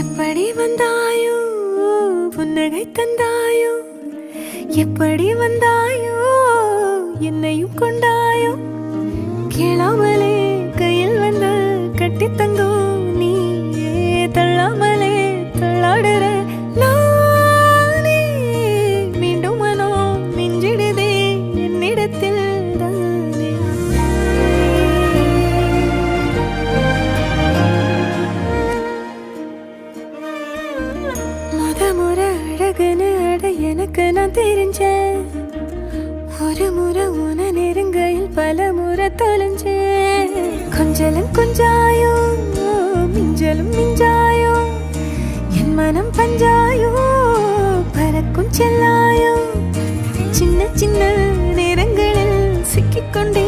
எப்படி வந்தாயோ புன்னகை தந்தாயோ எப்படி வந்தாயோ என்னையும் கொண்டாயோ கேளாமலே கையில் வந்து கட்டி தங்கும் நீயே தள்ளாமலே தள்ளாடுற நானே மீண்டும் மனோ மிஞ்சிடுதே என்னிடத்தில் தானே முறை அழகுன்னு அட எனக்கு நான் தெரிஞ்சேன் ஒரு முறை உன நெருங்கையில் பல முறை தொலைஞ்சேன் கொஞ்சலும் கொஞ்சாயோ மிஞ்சலும் மிஞ்சாயோ என் மனம் பஞ்சாயோ பறக்கும் செல்லாயோ சின்ன சின்ன நேரங்களில் சிக்கிக்கொண்டே